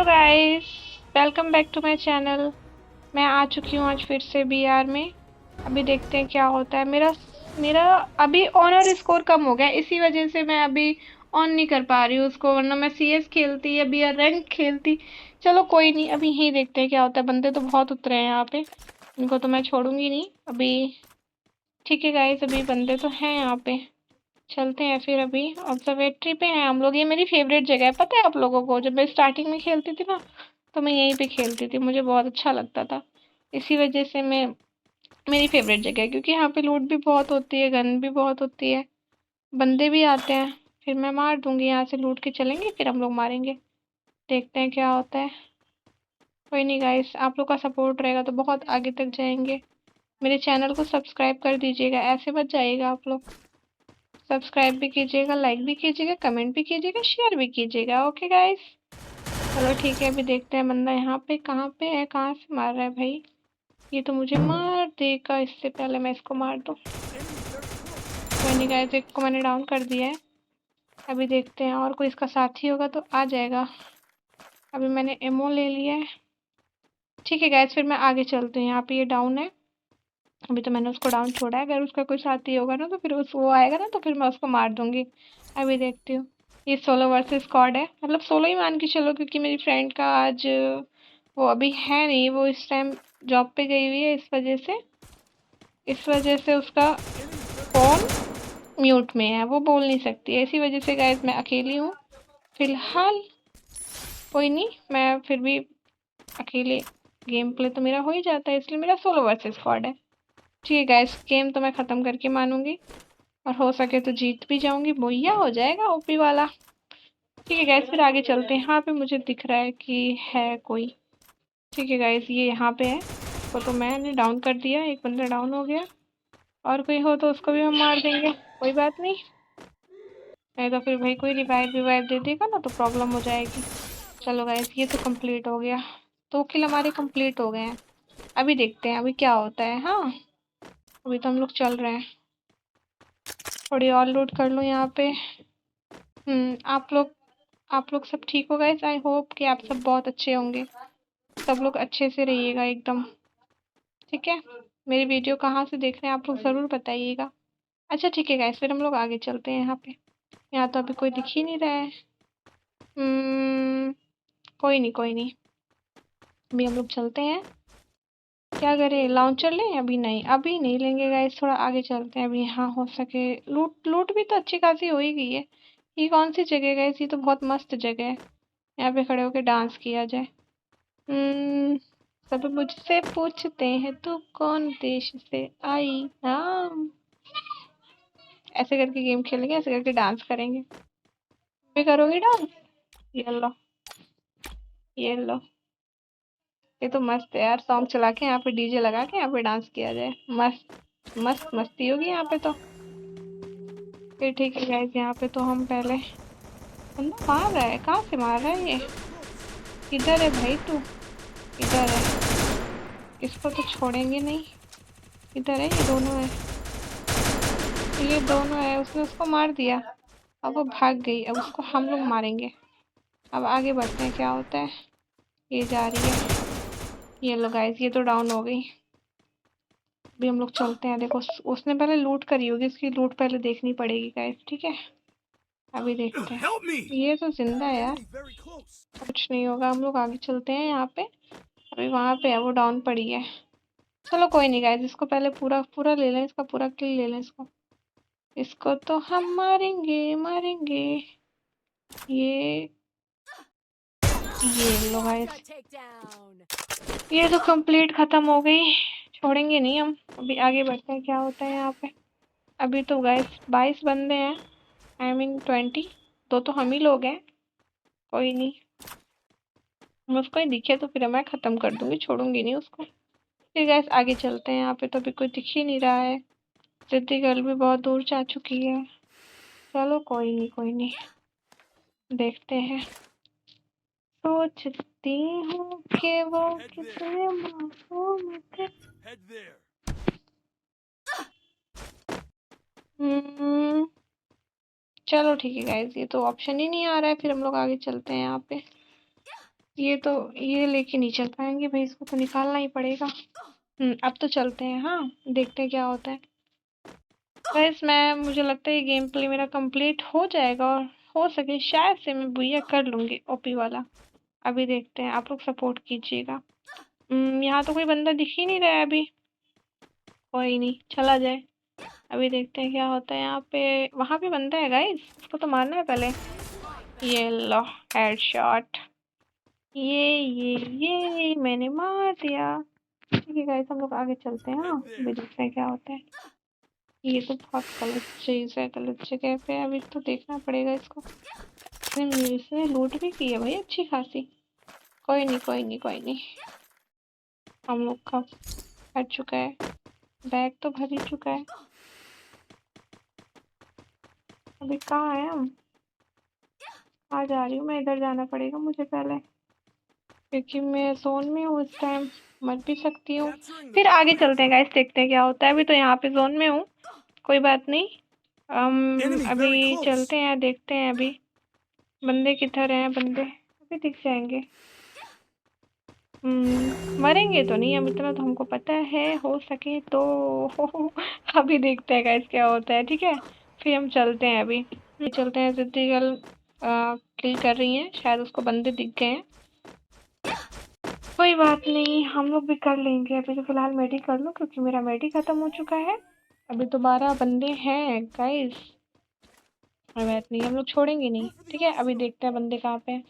Guys, welcome back to my channel. मैं आ चुकी हूँ आज फिर से बीआर में। अभी देखते हैं क्या होता है। मेरा मेरा अभी ऑनर स्कोर कम हो गया, इसी वजह से मैं अभी ऑन नहीं कर पा रही हूँ उसको, वरना मैं सीएस खेलती या बीआर रैंक खेलती। चलो कोई नहीं, अभी यही देखते हैं क्या होता है। बंदे तो बहुत उतरे हैं यहाँ पे, इनको तो मैं छोड़ूंगी नहीं अभी। ठीक है गाइस, अभी बंदे तो हैं यहाँ पे। चलते हैं फिर, अभी ऑब्जर्वेटरी पे हैं हम लोग। ये मेरी फेवरेट जगह है, पता है आप लोगों को। जब मैं स्टार्टिंग में खेलती थी ना, तो मैं यहीं पे खेलती थी, मुझे बहुत अच्छा लगता था। इसी वजह से मैं मेरी फेवरेट जगह है, क्योंकि यहाँ पे लूट भी बहुत होती है, गन भी बहुत होती है, बंदे भी आते हैं। फिर मैं मार दूंगी, यहाँ से लूट के चलेंगे, फिर हम लोग मारेंगे। देखते हैं क्या होता है। कोई नहीं गाइस, आप लोग का सपोर्ट रहेगा तो बहुत आगे तक जाएंगे। मेरे चैनल को सब्सक्राइब कर दीजिएगा, ऐसे मत जाइएगा आप लोग। सब्सक्राइब भी कीजिएगा, लाइक भी कीजिएगा, कमेंट भी कीजिएगा, शेयर भी कीजिएगा। ओके गाइस, चलो ठीक है। अभी देखते हैं बंदा यहाँ पे कहाँ पे है, कहाँ से मार रहा है भाई। ये तो मुझे मार देगा, इससे पहले मैं इसको मार दूँ। कोई नहीं गाइस, एक को मैंने डाउन कर दिया है। अभी देखते हैं, और कोई इसका साथी होगा तो आ जाएगा। अभी मैंने एमओ ले लिया है। ठीक है गाइस, फिर मैं आगे चलती हूँ। यहाँ पे ये डाउन है, अभी तो मैंने उसको डाउन छोड़ा है। अगर उसका कोई साथी होगा ना, तो फिर उस वो आएगा ना, तो फिर मैं उसको मार दूंगी। अभी देखती हूँ। ये सोलो वर्सेस स्क्वाड है, मतलब सोलो ही मान के चलो, क्योंकि मेरी फ्रेंड का आज वो अभी है नहीं, वो इस टाइम जॉब पे गई हुई है। इस वजह से उसका फ़ोन म्यूट में है, वो बोल नहीं सकती है। इसी वजह से गाइस मैं अकेली हूँ फिलहाल। कोई नहीं, मैं फिर भी अकेले गेम प्ले तो मेरा हो ही जाता है, इसलिए मेरा सोलो वर्सेस स्क्वाड है। ठीक है गाइस, गेम तो मैं ख़त्म करके मानूंगी, और हो सके तो जीत भी जाऊंगी, बोया हो जाएगा ओपी वाला। ठीक है गाइस, फिर आगे चलते हैं। यहाँ पे मुझे दिख रहा है कि है कोई। ठीक है गाइस, ये यहाँ पे है, उसको तो मैंने डाउन कर दिया, एक बंदा डाउन हो गया। और कोई हो तो उसको भी हम मार देंगे, कोई बात नहीं। नहीं तो फिर भाई कोई रिवाइव विवाइव दे देगा ना, तो प्रॉब्लम हो जाएगी। चलो गाइस, ये तो कंप्लीट हो गया, 2 किल हमारे कंप्लीट हो गए हैं। अभी देखते हैं अभी क्या होता है। हाँ, अभी तो हम लोग चल रहे हैं। थोड़ी और लूट कर लूँ यहाँ पे। आप लोग सब ठीक हो गाइस। आई होप कि आप सब बहुत अच्छे होंगे, सब लोग अच्छे से रहिएगा एकदम। ठीक है, मेरी वीडियो कहाँ से देख रहे हैं आप लोग ज़रूर बताइएगा। अच्छा ठीक है गाइस, फिर हम लोग आगे चलते हैं। यहाँ पे यहाँ तो अभी कोई दिख ही नहीं रहा है। कोई नहीं कोई नहीं, अभी हम लोग चलते हैं। क्या करें, लॉन्चर लें? अभी नहीं लेंगे गाइस, थोड़ा आगे चलते हैं। अभी यहाँ हो सके लूट लूट भी तो अच्छी खासी हो ही गई है। ये कौन सी जगह है गाइस? ये तो बहुत मस्त जगह है, यहाँ पे खड़े होकर डांस किया जाए। हम्म सब मुझसे पूछते हैं तू कौन देश से आई नाम। ऐसे करके गेम खेलेंगे, ऐसे करके डांस करेंगे। भी करोगी डांस? ये लो, ये लो। ये तो मस्त है यार, सॉन्ग चला के यहाँ पे डीजे लगा के यहाँ पे डांस किया जाए, मस्त मस्त मस्ती होगी यहाँ पे तो। फिर ठीक है गाइस, यहाँ पे तो हम पहले बंदा मार रहा है। कहाँ से मार रहा है ये? किधर है भाई तू? किधर है? इसको तो छोड़ेंगे नहीं। किधर है? ये दोनों है, ये दोनों है। उसने उसको मार दिया, अब वो भाग गई, अब उसको हम लोग मारेंगे। अब आगे बढ़ते हैं, क्या होता है। ये जा रही है, ये लो गाइस, ये तो डाउन हो गई। अभी हम लोग चलते हैं। देखो उसने पहले लूट करी होगी, इसकी लूट पहले देखनी पड़ेगी गाइस। ठीक है, अभी देखते हैं। ये तो जिंदा है यार, कुछ नहीं होगा। हम लोग आगे चलते हैं। यहाँ पे अभी वहां पे है, वो डाउन पड़ी है। चलो कोई नहीं गाइस, इसको पहले पूरा पूरा ले लें, इसका पूरा किल ले लें इसको। इसको तो हम मारेंगे मारेंगे। ये ये लो गाइस, ये तो कंप्लीट खत्म हो गई, छोड़ेंगे नहीं हम। अभी आगे बढ़ते हैं, क्या होता है यहाँ पे। अभी तो गाइस 22 बंदे हैं, आई मीन 20। दो तो हम ही लोग हैं। कोई नहीं, उसको ही दिखे तो फिर मैं ख़त्म कर दूंगी, छोड़ूंगी नहीं उसको। फिर गैस आगे चलते हैं। यहाँ पे तो अभी कोई दिख ही नहीं रहा है। सिद्धि गर्ल भी बहुत दूर जा चुकी है। चलो कोई नहीं कोई नहीं, देखते हैं। सोचती हूँ कि वो कितने मासूम थे। हम्म चलो ठीक है गाइज, ये तो ऑप्शन ही नहीं आ रहा है। फिर हम लोग आगे चलते हैं। यहाँ पे ये लेके नहीं चल पाएंगे भाई, इसको तो निकालना ही पड़ेगा। अब तो चलते हैं, हाँ देखते हैं क्या होता है। गाइस मुझे लगता है ये गेम प्ले मेरा कंप्लीट हो जाएगा और हो सके शायद से मैं बुया कर लूंगी ओपी वाला। अभी देखते हैं, आप लोग सपोर्ट कीजिएगा। यहाँ तो कोई बंदा दिख ही नहीं रहा है अभी। कोई नहीं, चला जाए। अभी देखते हैं क्या होता है यहाँ पे। वहाँ पे बंदा है गाइस, उसको तो मारना है पहले। ये लो, हेडशॉट। ये मैंने मार दिया। ठीक है गाइस, हम लोग आगे चलते हैं। हाँ अभी देखते हैं क्या होता है। ये तो बहुत गलत चीज है, गलत जगह पे है। अभी तो देखना पड़ेगा इसको। इसने लूट भी की है भाई अच्छी खासी। कोई नहीं कोई नहीं कोई नहीं, हम लोग का भर चुका है, बैग तो भर ही चुका है। अभी कहाँ है हम? आ जा रही हूँ मैं, इधर जाना पड़ेगा मुझे पहले, क्योंकि मैं जोन में हूँ इस टाइम, मर भी सकती हूँ। फिर आगे चलते हैं गाइस, देखते हैं क्या होता है। अभी तो यहाँ पे जोन में हूँ, कोई बात नहीं। अभी चलते हैं, देखते हैं अभी बंदे किधर हैं। बंदे अभी दिख जाएंगे। मरेंगे तो नहीं, अब इतना तो हमको पता है। हो सके तो अभी देखते हैं गाइस क्या होता है, ठीक है। फिर हम चलते हैं। अभी चलते हैं। जिद्दी गर्ल किल कर रही हैं, शायद उसको बंदे दिख गए हैं। कोई बात नहीं, हम लोग भी कर लेंगे। अभी तो फिलहाल मेडी कर लो, क्योंकि मेरा मेडी खत्म हो चुका है। अभी तो 12 बंदे हैं गाइस। कोई बात नहीं, हम लोग छोड़ेंगे नहीं, ठीक है। अभी देखते हैं बंदे कहाँ पे हैं।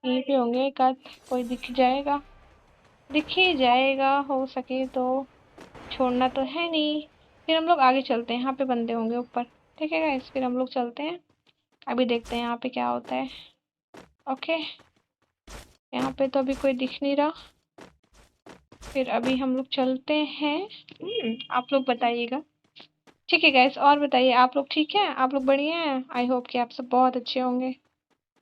यहीं पे होंगे एक आध, कोई दिख जाएगा, दिख ही जाएगा हो सके तो। छोड़ना तो है नहीं। फिर हम लोग आगे चलते हैं, यहाँ पे बंदे होंगे ऊपर, ठीक है गाइस। फिर हम लोग चलते हैं, अभी देखते हैं यहाँ पे क्या होता है। ओके, यहाँ पे तो अभी कोई दिख नहीं रहा। फिर अभी हम लोग चलते हैं। आप लोग बताइएगा, ठीक है गाइस। और बताइए, आप लोग ठीक हैं? आप लोग बढ़िया हैं? आई होप कि आप सब बहुत अच्छे होंगे।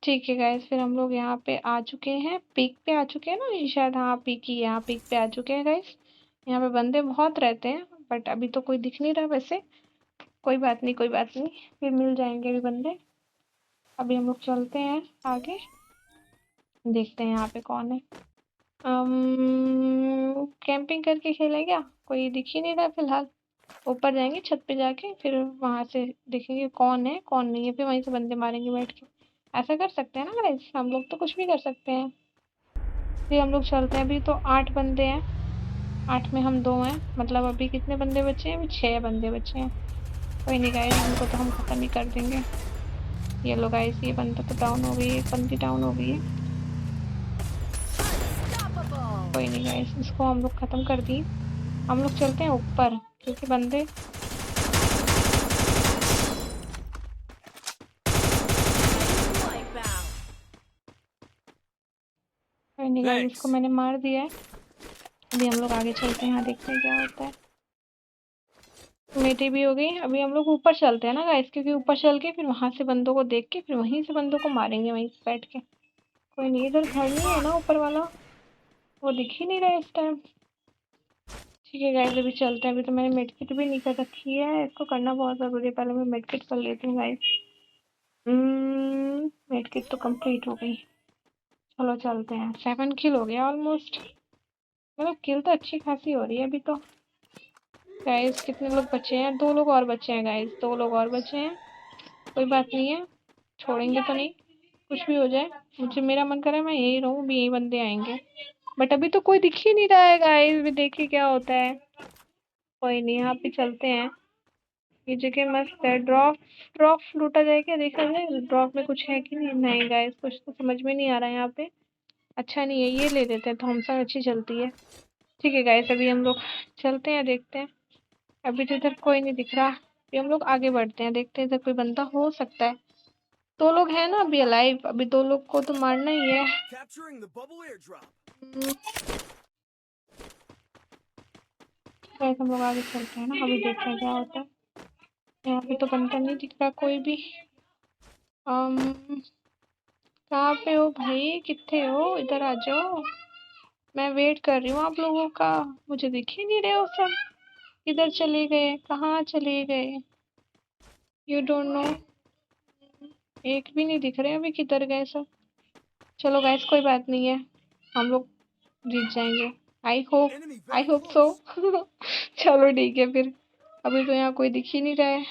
ठीक है गाइस, फिर हम लोग यहाँ पे आ चुके हैं, पीक पे आ चुके हैं ना ये शायद। हाँ पीक ही है, यहाँ पीक पे आ चुके हैं गाइस। यहाँ पे बंदे बहुत रहते हैं, बट अभी तो कोई दिख नहीं रहा वैसे। कोई बात नहीं कोई बात नहीं, फिर मिल जाएंगे अभी बंदे। अभी हम लोग चलते हैं आगे, देखते हैं यहाँ पे कौन है। कैंपिंग करके खेलें क्या? कोई दिख ही नहीं रहा फिलहाल। ऊपर जाएंगे छत पे जाके, फिर वहां से देखेंगे कौन है कौन नहीं है, फिर वहीं से बंदे मारेंगे बैठ के। ऐसा कर सकते हैं ना गाइस, हम लोग तो कुछ भी कर सकते हैं। फिर हम लोग चलते हैं। अभी तो 8 बंदे हैं, 8 में हम 2 हैं, मतलब अभी कितने बंदे बचे हैं? अभी 6 बंदे बचे हैं। कोई नहीं गाइस, इनको तो हम खत्म ही कर देंगे। ये लो गाइस, ये बंदा तो डाउन हो गई है, एक बंदी डाउन हो गई है। कोई नहीं गाइस, इसको हम लोग खत्म कर दिए। हम लोग चलते हैं ऊपर, क्योंकि बंदे कोई नहीं गाइस, इसको मैंने मार दिया है। अभी हम लोग आगे चलते हैं, यहाँ देखते हैं क्या होता है। मेटी भी हो गई। अभी हम लोग ऊपर चलते हैं ना गाइस, क्योंकि ऊपर चल के फिर वहां से बंदों को देख के फिर वहीं से बंदों को मारेंगे वहीं से बैठ के। कोई नहीं, इधर घर नहीं है ना ऊपर वाला, वो दिख ही नहीं रहा है इस टाइम। ठीक है गाइस, अभी चलते हैं। अभी तो मैंने मेडकिट भी नहीं कर रखी है, इसको करना बहुत जरूरी है। पहले मैं मेडकिट कर लेती हूँ गाइस। मेडकिट तो कंप्लीट हो गई। चलो चलते हैं। 7 किल हो गया ऑलमोस्ट, मतलब किल तो अच्छी खासी हो रही है अभी तो। गाइस कितने लोग बचे हैं? 2 लोग और बचे हैं गाइस, 2 लोग और बचे हैं। कोई बात नहीं है, छोड़ेंगे तो नहीं, कुछ भी हो जाए। मुझे मेरा मन करे मैं यही रहूं, भी यही बंदे आएंगे। बट अभी तो कोई दिख ही नहीं रहा है गाइस, अभी देखिए क्या होता है। कोई नहीं, यहाँ पे चलते हैं। ये जगह मस्त है। ड्रॉप ड्रॉप लूटा जाए क्या? देखा जाए ड्रॉप में कुछ है कि नहीं। नहीं गाइस, कुछ तो समझ में नहीं आ रहा है यहाँ पे। अच्छा नहीं है, ये ले लेते हैं, थॉमसन अच्छी चलती है। ठीक है गाइस, अभी हम लोग चलते हैं, देखते हैं। अभी तो इधर कोई नहीं दिख रहा, अभी हम लोग आगे बढ़ते हैं, देखते हैं इधर कोई बंदा हो सकता है। 2 लोग हैं ना अभी अलाइव, अभी 2 लोग को तो मारना ही है। गाइस हम लोग आगे चलते हैं ना, अभी देखते हैं क्या होता है। यहाँ पे तो बंदा नहीं दिख रहा कोई भी। अम कहाँ पे हो भाई, कितने हो? इधर आ जाओ, मैं वेट कर रही हूँ आप लोगों का। मुझे दिख ही नहीं रहे हो सब, किधर चले गए, कहाँ चले गए? यू डोंट नो, एक भी नहीं दिख रहे अभी, किधर गए सब। चलो गाइस कोई बात नहीं है, हम लोग जीत जाएंगे। I hope so. चलो ठीक है फिर। अभी तो यहाँ कोई दिख ही नहीं रहा है।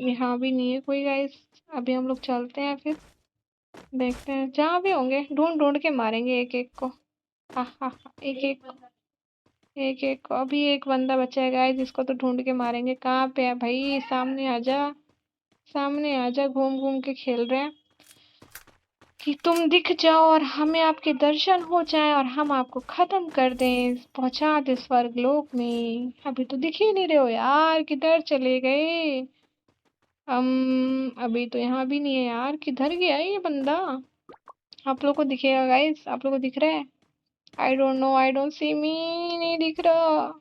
यहाँ भी नहीं है कोई गाइस। अभी हम लोग चलते हैं फिर। देखते हैं जहाँ भी होंगे ढूंढ ढूंढ के मारेंगे एक एक को। हा हा हा, एक एक को। अभी एक बंदा बचा है गाइस, जिसको तो ढूंढ के मारेंगे। कहाँ पे है भाई? सामने आजा, सामने आजा। घूम घूम के खेल रहे हैं कि तुम दिख जाओ और हमें आपके दर्शन हो जाएं और हम आपको खत्म कर दें, पहुंचा दे स्वर्ग लोक में। अभी तो दिख ही नहीं रहे हो यार, किधर चले गए? अभी तो यहाँ भी नहीं है यार, किधर गया ये बंदा? आप लोग को दिखेगा गाइस? आप लोग को दिख रहा है? I don't know, I don't see me. नहीं दिख रहा।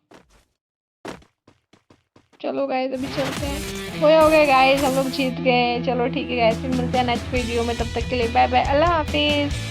चलो गाइस अभी चलते हैं। हो गए गाइस, हम लोग जीत गए। चलो ठीक है गाइस, फिर मिलते हैं नेक्स्ट वीडियो में। तब तक के लिए बाय बाय, अल्लाह हाफिज।